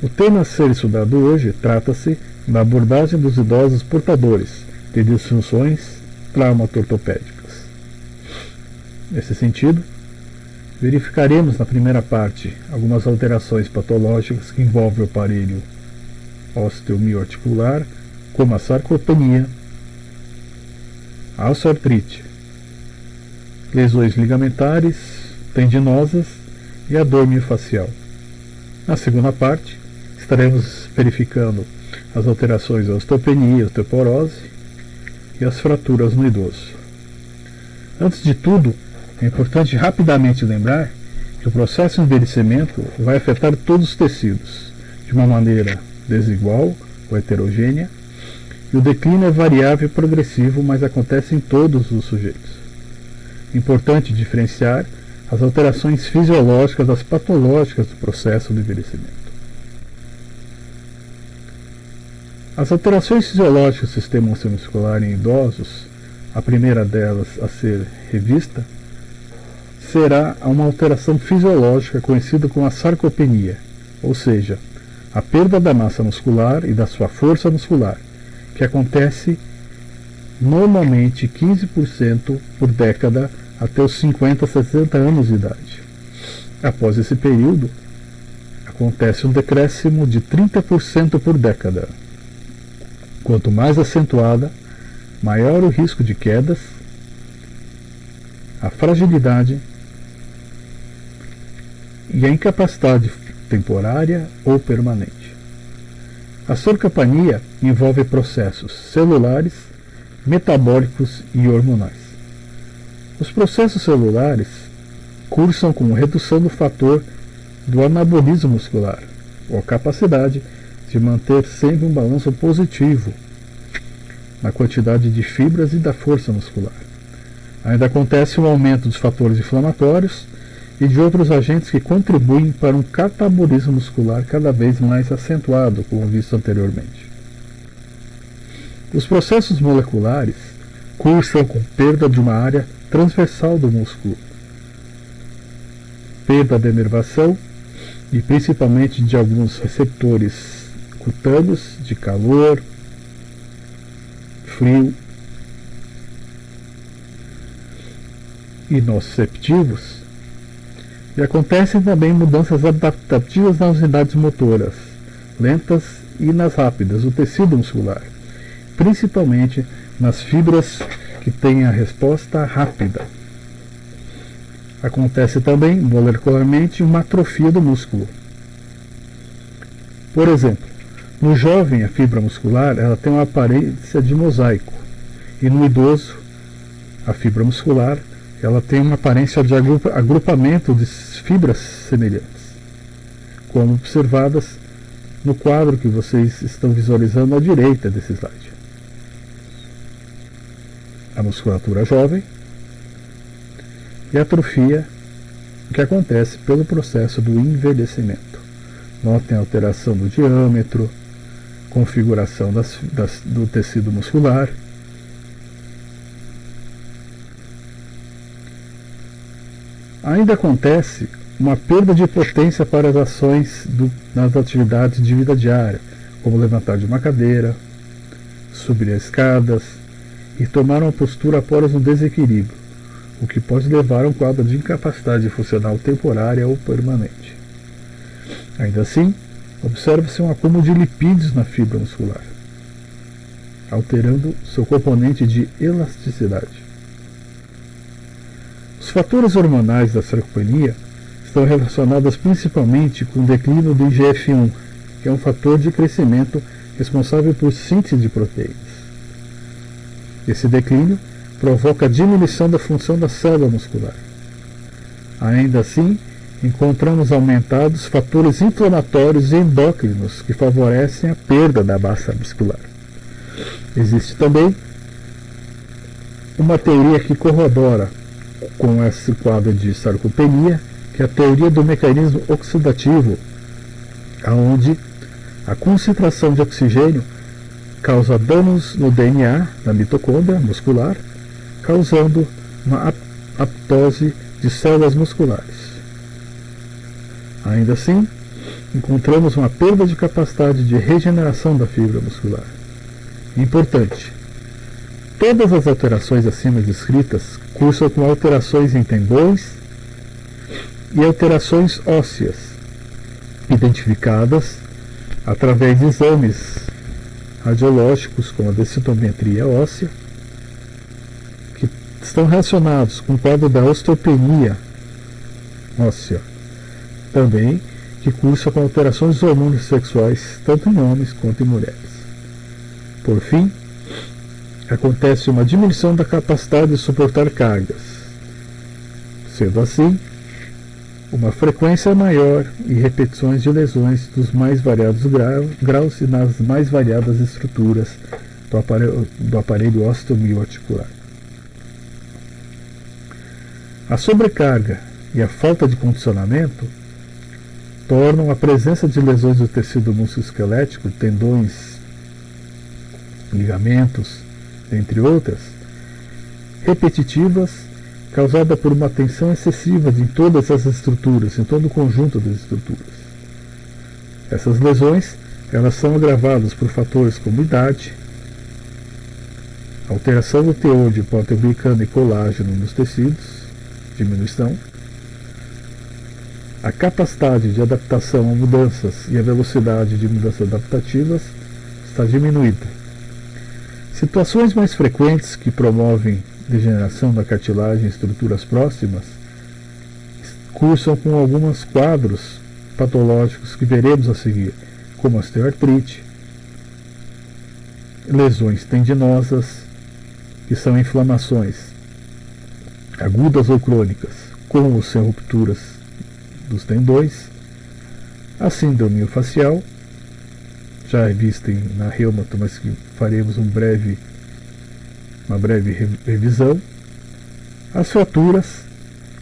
O tema a ser estudado hoje trata-se da abordagem dos idosos portadores de disfunções traumato-ortopédicas. Nesse sentido, verificaremos na primeira parte algumas alterações patológicas que envolvem o aparelho osteomioarticular, como a sarcopenia, a osteoartrite, lesões ligamentares, tendinosas e a dor miofascial. Na segunda parte, estaremos verificando as alterações da osteopenia, osteoporose e as fraturas no idoso. Antes de tudo, é importante rapidamente lembrar que o processo de envelhecimento vai afetar todos os tecidos, de uma maneira desigual ou heterogênea, e o declínio é variável e progressivo, mas acontece em todos os sujeitos. Importante diferenciar as alterações fisiológicas das patológicas do processo de envelhecimento. As alterações fisiológicas do sistema osteomuscular em idosos, a primeira delas a ser revista, será uma alteração fisiológica conhecida como a sarcopenia, ou seja, a perda da massa muscular e da sua força muscular, que acontece normalmente 15% por década até os 50 a 60 anos de idade. Após esse período, acontece um decréscimo de 30% por década. Quanto mais acentuada, maior o risco de quedas, a fragilidade e a incapacidade temporária ou permanente. A sarcopenia envolve processos celulares, metabólicos e hormonais. Os processos celulares cursam com redução do fator do anabolismo muscular, ou a capacidade de manter sempre um balanço positivo na quantidade de fibras e da força muscular. Ainda acontece um aumento dos fatores inflamatórios e de outros agentes que contribuem para um catabolismo muscular cada vez mais acentuado, como visto anteriormente. Os processos moleculares cursam com perda de uma área transversal do músculo, perda da inervação e principalmente de alguns receptores cutâneos de calor, frio e nociceptivos. E acontecem também mudanças adaptativas nas unidades motoras, lentas e nas rápidas, do tecido muscular, principalmente nas fibras que têm a resposta rápida. Acontece também, molecularmente, uma atrofia do músculo. Por exemplo, no jovem, a fibra muscular ela tem uma aparência de mosaico, e no idoso, a fibra muscular ela tem uma aparência de agrupamento de fibras semelhantes, como observadas no quadro que vocês estão visualizando à direita desse slide. A musculatura jovem e a atrofia que acontece pelo processo do envelhecimento. Notem a alteração do diâmetro, configuração do tecido muscular. Ainda acontece uma perda de potência para as ações nas atividades de vida diária, como levantar de uma cadeira, subir as escadas e tomar uma postura após um desequilíbrio, o que pode levar a um quadro de incapacidade funcional temporária ou permanente. Ainda assim, observa-se um acúmulo de lipídios na fibra muscular, alterando seu componente de elasticidade. Os fatores hormonais da sarcopenia estão relacionados principalmente com o declínio do IGF-1, que é um fator de crescimento responsável por síntese de proteínas. Esse declínio provoca a diminuição da função da célula muscular. Ainda assim, encontramos aumentados fatores inflamatórios e endócrinos que favorecem a perda da massa muscular. Existe também uma teoria que corrobora com esse quadro de sarcopenia, que é a teoria do mecanismo oxidativo, onde a concentração de oxigênio causa danos no DNA da mitocôndria muscular, causando uma apoptose de células musculares. Ainda assim, encontramos uma perda de capacidade de regeneração da fibra muscular. Importante: todas as alterações acima descritas cursam com alterações em tendões e alterações ósseas, identificadas através de exames radiológicos, como a densitometria óssea, que estão relacionados com o quadro da osteopenia óssea, também que cursa com alterações dos hormônios sexuais, tanto em homens quanto em mulheres. Por fim, acontece uma diminuição da capacidade de suportar cargas, sendo assim, uma frequência maior e repetições de lesões dos mais variados graus e nas mais variadas estruturas do aparelho osteomioarticular. A sobrecarga e a falta de condicionamento tornam a presença de lesões do tecido musculoesquelético, tendões, ligamentos, entre outras, repetitivas, causada por uma tensão excessiva em todas as estruturas, em todo o conjunto das estruturas. Essas lesões, elas são agravadas por fatores como idade, alteração do teor de proteoglicano e colágeno nos tecidos, diminuição, a capacidade de adaptação a mudanças e a velocidade de mudanças adaptativas está diminuída. Situações mais frequentes que promovem degeneração da cartilagem em estruturas próximas cursam com alguns quadros patológicos que veremos a seguir, como osteoartrite, lesões tendinosas, que são inflamações agudas ou crônicas, com ou sem rupturas dos tendões, a síndrome miofascial, já vista na reumata, mas que faremos uma breve revisão, as fraturas,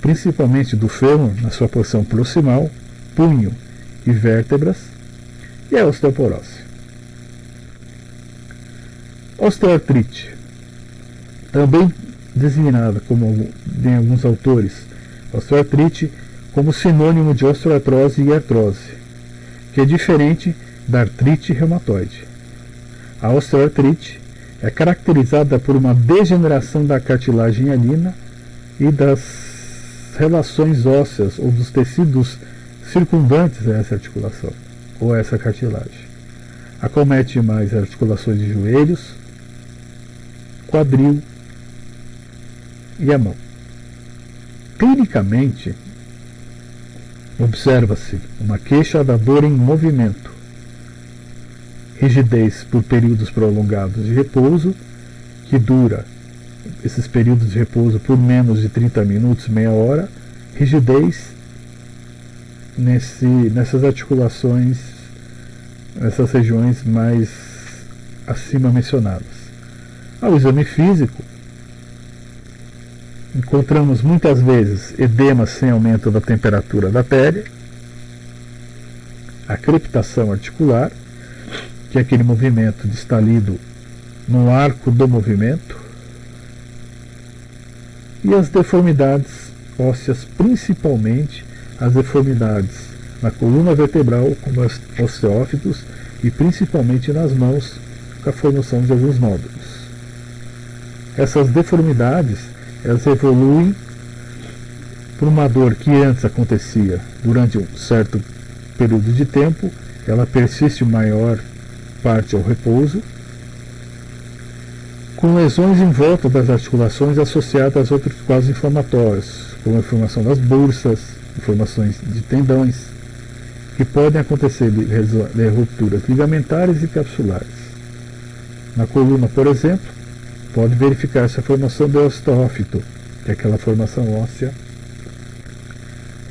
principalmente do fêmur na sua porção proximal, punho e vértebras, e a osteoporose. Osteoartrite, também designada como em alguns autores, osteoartrite como sinônimo de osteoartrose e artrose, que é diferente da artrite reumatoide. A osteoartrite é caracterizada por uma degeneração da cartilagem hialina e das relações ósseas ou dos tecidos circundantes a essa articulação ou a essa cartilagem. Acomete mais articulações de joelhos, quadril e a mão. Clinicamente, observa-se uma queixa da dor em movimento, rigidez por períodos prolongados de repouso, que dura esses períodos de repouso por menos de 30 minutos, meia hora, rigidez nessas articulações, nessas regiões mais acima mencionadas. Ao exame físico, encontramos muitas vezes edema sem aumento da temperatura da pele, a crepitação articular, que é aquele movimento distalido no arco do movimento, e as deformidades ósseas, principalmente as deformidades na coluna vertebral, como os osteófitos, e principalmente nas mãos, com a formação de alguns nódulos. Essas deformidades, elas evoluem por uma dor que antes acontecia durante um certo período de tempo, ela persiste maior parte ao repouso, com lesões em volta das articulações associadas a outros quadros inflamatórios, como a inflamação das bursas, inflamações de tendões, que podem acontecer de rupturas ligamentares e capsulares. Na coluna, por exemplo, pode verificar-se a formação do osteófito, que é aquela formação óssea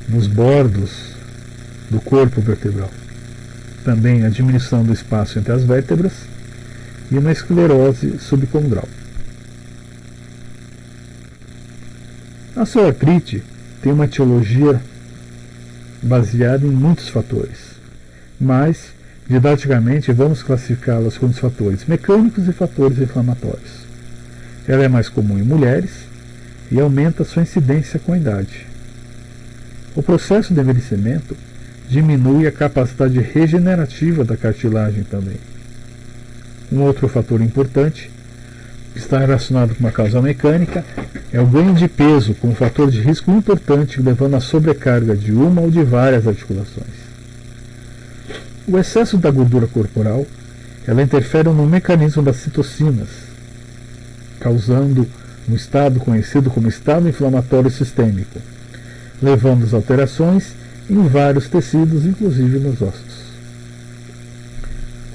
nos bordos do corpo vertebral. Também a diminuição do espaço entre as vértebras e uma esclerose subcondral. A osteoartrite tem uma etiologia baseada em muitos fatores, mas didaticamente vamos classificá-las como os fatores mecânicos e fatores inflamatórios. Ela é mais comum em mulheres e aumenta sua incidência com a idade. O processo de envelhecimento diminui a capacidade regenerativa da cartilagem também. Um outro fator importante, que está relacionado com uma causa mecânica, é o ganho de peso, como fator de risco importante, levando à sobrecarga de uma ou de várias articulações. O excesso da gordura corporal, ela interfere no mecanismo das citocinas, causando um estado conhecido como estado inflamatório sistêmico, levando às alterações em vários tecidos, inclusive nos ossos.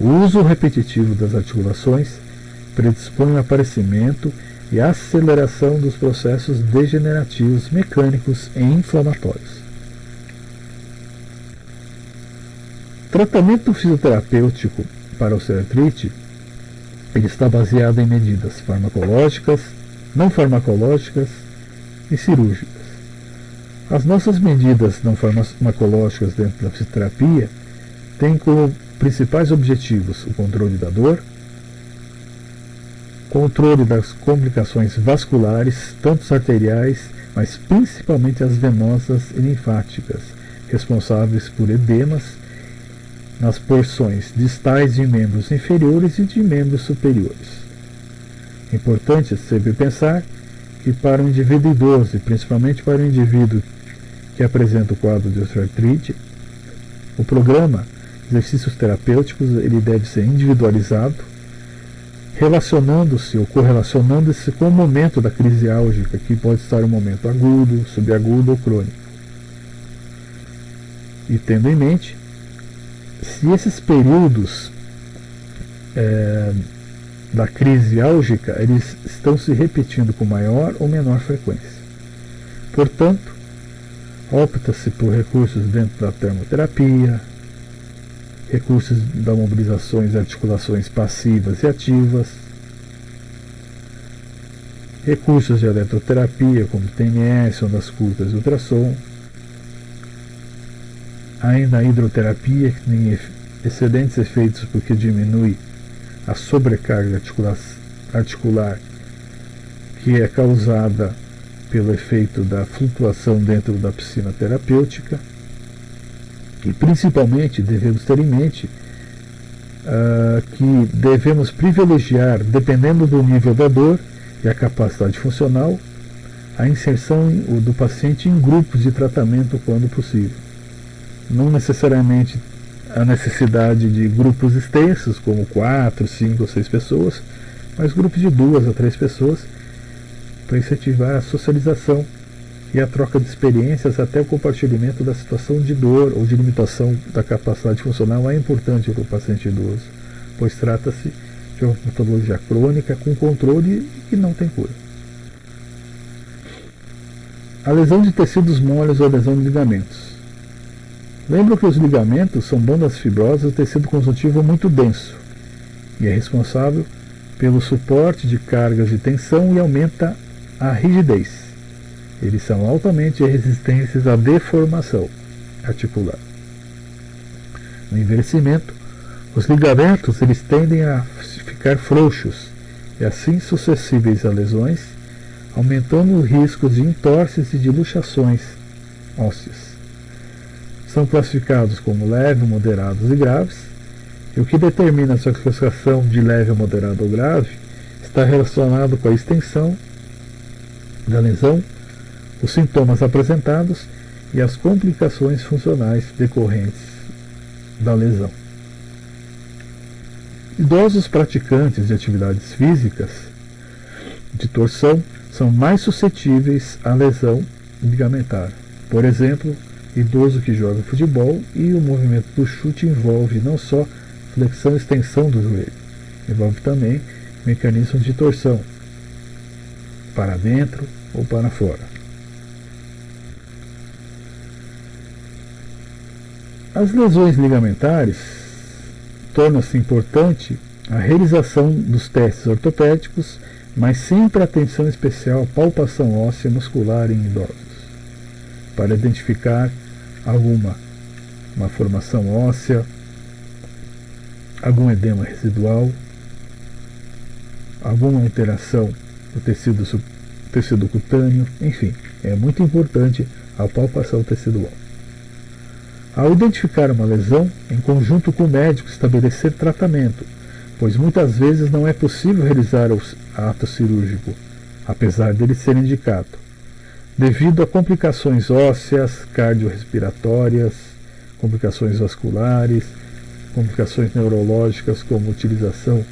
O uso repetitivo das articulações predispõe ao aparecimento e aceleração dos processos degenerativos mecânicos e inflamatórios. Tratamento fisioterapêutico para a osteoartrite, ele está baseado em medidas farmacológicas, não farmacológicas e cirúrgicas. As nossas medidas não farmacológicas dentro da fisioterapia têm como principais objetivos o controle da dor, controle das complicações vasculares, tanto arteriais, mas principalmente as venosas e linfáticas, responsáveis por edemas nas porções distais de membros inferiores e de membros superiores. É importante sempre pensar que para o indivíduo idoso, e principalmente para o indivíduo que apresenta o quadro de osteoartrite, o programa de exercícios terapêuticos ele deve ser individualizado, relacionando-se ou correlacionando-se com o momento da crise álgica, que pode estar um momento agudo, subagudo ou crônico. E tendo em mente, se esses períodos da crise álgica eles estão se repetindo com maior ou menor frequência. Portanto, opta-se por recursos dentro da termoterapia, recursos da mobilizações de articulações passivas e ativas, recursos de eletroterapia como TMS, ondas curtas e ultrassom, ainda a hidroterapia, que tem excelentes efeitos porque diminui a sobrecarga articular que é causada pelo efeito da flutuação dentro da piscina terapêutica. E principalmente devemos ter em mente que devemos privilegiar, dependendo do nível da dor e a capacidade funcional, a inserção do paciente em grupos de tratamento quando possível. Não necessariamente a necessidade de grupos extensos, como 4, 5 ou 6 pessoas, mas grupos de 2 a 3 pessoas, para incentivar a socialização e a troca de experiências até o compartilhamento da situação de dor ou de limitação da capacidade funcional é importante para o paciente idoso, pois trata-se de uma patologia crônica com controle que não tem cura. A lesão de tecidos moles ou a lesão de ligamentos. Lembra que os ligamentos são bandas fibrosas do tecido conjuntivo muito denso e é responsável pelo suporte de cargas de tensão e aumenta a rigidez. Eles são altamente resistentes à deformação articular. No envelhecimento, os ligamentos eles tendem a ficar frouxos e assim suscetíveis a lesões, aumentando os riscos de entorses e de luxações ósseas. São classificados como leve, moderados e graves, e o que determina a sua classificação de leve, moderado ou grave está relacionado com a extensão da lesão, os sintomas apresentados e as complicações funcionais decorrentes da lesão. Idosos praticantes de atividades físicas de torção são mais suscetíveis à lesão ligamentar. Por exemplo, idoso que joga futebol e o movimento do chute envolve não só flexão e extensão do joelho, envolve também mecanismos de torção para dentro ou para fora. As lesões ligamentares torna-se importante a realização dos testes ortopédicos, mas sempre atenção especial à palpação óssea muscular em idosos, para identificar alguma formação óssea, algum edema residual, alguma alteração do tecido cutâneo, enfim, é muito importante a palpação tecidual. Ao identificar uma lesão, em conjunto com o médico estabelecer tratamento, pois muitas vezes não é possível realizar o ato cirúrgico, apesar dele ser indicado, devido a complicações ósseas, cardiorrespiratórias, complicações vasculares, complicações neurológicas como utilização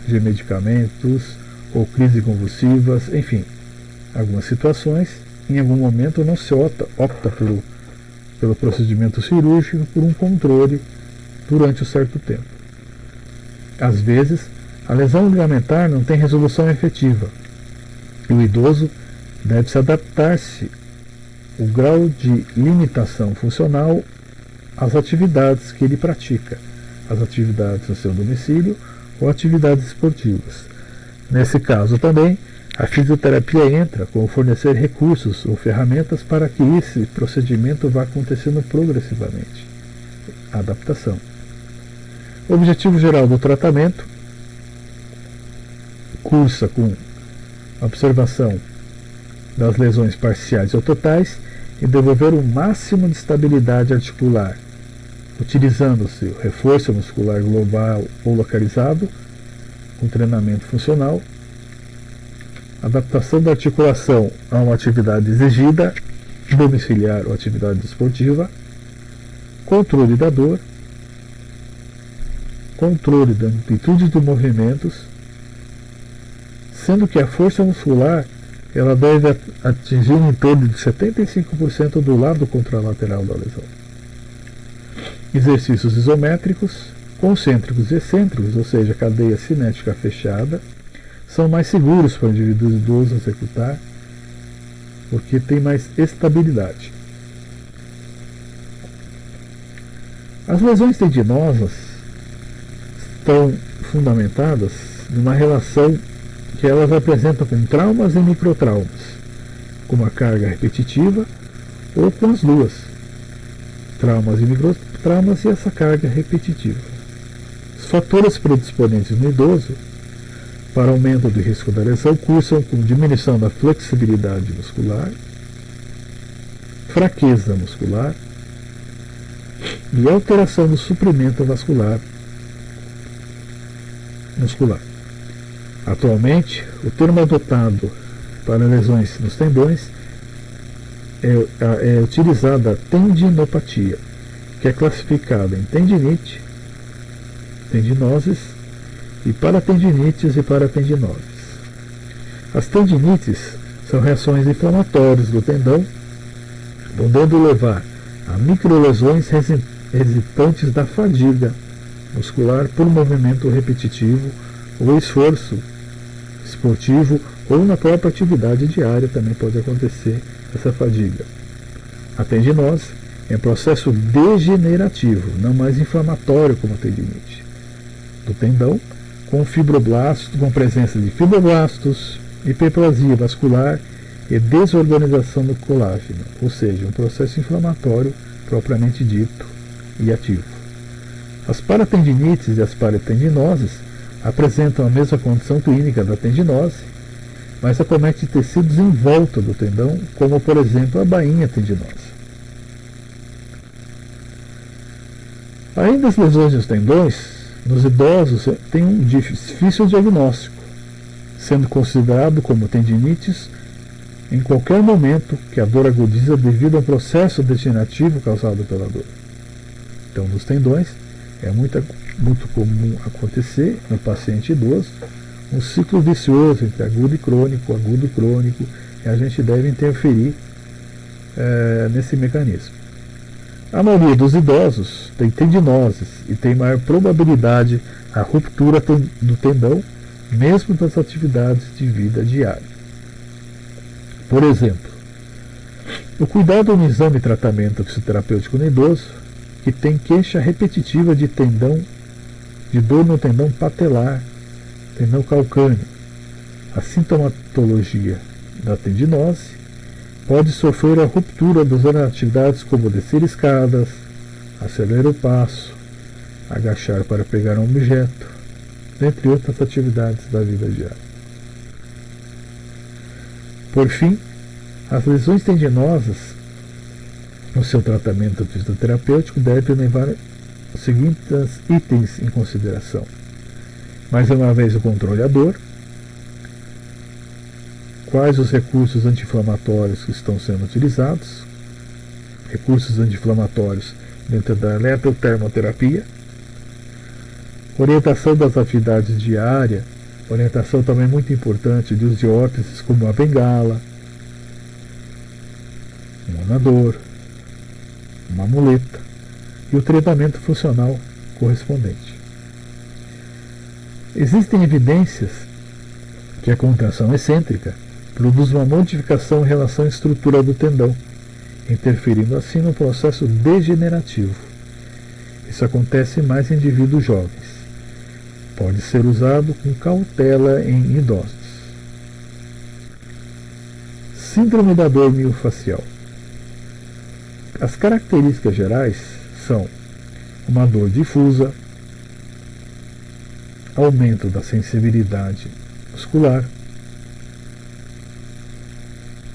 de medicamentos ou crises convulsivas, enfim, algumas situações, em algum momento não se opta pelo procedimento cirúrgico por um controle durante um certo tempo. Às vezes, a lesão ligamentar não tem resolução efetiva e o idoso deve se adaptar-se o grau de limitação funcional às atividades que ele pratica, as atividades no seu domicílio ou atividades esportivas. Nesse caso também, a fisioterapia entra com fornecer recursos ou ferramentas para que esse procedimento vá acontecendo progressivamente. Adaptação. O objetivo geral do tratamento cursa com a observação das lesões parciais ou totais e devolver o máximo de estabilidade articular, utilizando-se o reforço muscular global ou localizado, com treinamento funcional, adaptação da articulação a uma atividade exigida, domiciliar ou atividade esportiva, controle da dor, controle da amplitude dos movimentos, sendo que a força muscular ela deve atingir em torno de 75% do lado contralateral da lesão. Exercícios isométricos, concêntricos e excêntricos, ou seja, cadeia cinética fechada, são mais seguros para o indivíduo idoso executar, porque tem mais estabilidade. As lesões tendinosas estão fundamentadas numa relação que elas apresentam com traumas e microtraumas, com uma carga repetitiva ou com as duas, traumas e microtraumas e essa carga repetitiva. Os fatores predisponentes no idoso para aumento do risco da lesão cursam com diminuição da flexibilidade muscular, fraqueza muscular e alteração do suprimento vascular muscular. Atualmente, o termo adotado para lesões nos tendões é utilizada a tendinopatia, que é classificada em tendinite, tendinoses e paratendinites e paratendinoses. As tendinites são reações inflamatórias do tendão, podendo levar a microlesões resultantes da fadiga muscular por movimento repetitivo ou esforço esportivo ou na própria atividade diária também pode acontecer essa fadiga. A tendinose é um processo degenerativo, não mais inflamatório como a tendinite, do tendão, com presença de fibroblastos, hiperplasia vascular e desorganização do colágeno, ou seja, um processo inflamatório propriamente dito e ativo. As paratendinites e as paratendinoses apresentam a mesma condição clínica da tendinose, mas acomete tecidos em volta do tendão, como por exemplo a bainha tendinosa. Ainda as lesões dos tendões, nos idosos, têm um difícil diagnóstico, sendo considerado como tendinites em qualquer momento que a dor agudiza devido ao processo degenerativo causado pela dor. Então, nos tendões, é muito comum acontecer no paciente idoso um ciclo vicioso entre agudo e crônico, e a gente deve interferir nesse mecanismo. A maioria dos idosos tem tendinoses e tem maior probabilidade a ruptura do tendão, mesmo das atividades de vida diária. Por exemplo, o cuidado no exame e tratamento fisioterapêutico no idoso que tem queixa repetitiva de dor no tendão patelar, tendão calcâneo. A sintomatologia da tendinose pode sofrer a ruptura das atividades como descer escadas, acelerar o passo, agachar para pegar um objeto, dentre outras atividades da vida diária. Por fim, as lesões tendinosas O seu tratamento fisioterapêutico deve levar os seguintes itens em consideração. Mais uma vez, o controle da dor. Quais os recursos anti-inflamatórios que estão sendo utilizados? Recursos anti-inflamatórios dentro da eletrotermoterapia. Orientação das atividades diárias. Orientação também muito importante de uso de órteses como a bengala, um andador, uma muleta e o tratamento funcional correspondente. Existem evidências que a contração excêntrica produz uma modificação em relação à estrutura do tendão, interferindo assim no processo degenerativo. Isso acontece mais em indivíduos jovens. Pode ser usado com cautela em idosos. Síndrome da dor miofascial. As características gerais são uma dor difusa, aumento da sensibilidade muscular,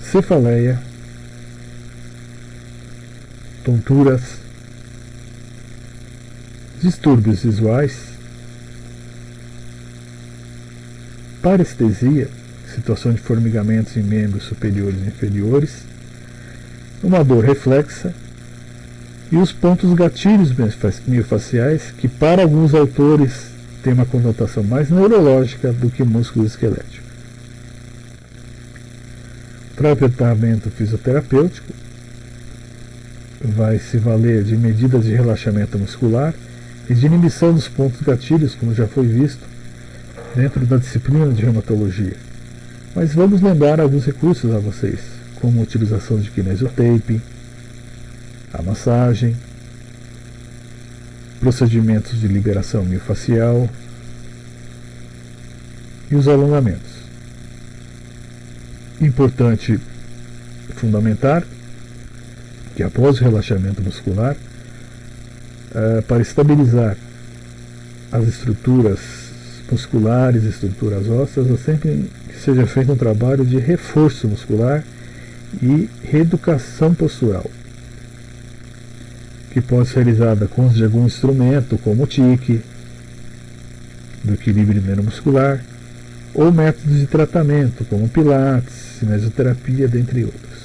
cefaleia, tonturas, distúrbios visuais, parestesia, situação de formigamentos em membros superiores e inferiores, uma dor reflexa e os pontos gatilhos miofaciais, que para alguns autores tem uma conotação mais neurológica do que músculo esquelético. Para o tratamento fisioterapêutico, vai se valer de medidas de relaxamento muscular e de inibição dos pontos gatilhos, como já foi visto dentro da disciplina de reumatologia. Mas vamos lembrar alguns recursos a vocês, como a utilização de kinesiotape, a massagem, procedimentos de liberação miofacial e os alongamentos. Importante fundamentar que após o relaxamento muscular, para estabilizar as estruturas musculares, estruturas ósseas, é sempre que seja feito um trabalho de reforço muscular e reeducação postural, que pode ser realizada com uso de algum instrumento, como o TIC, do equilíbrio neuromuscular, ou métodos de tratamento, como pilates, mesoterapia, dentre outros.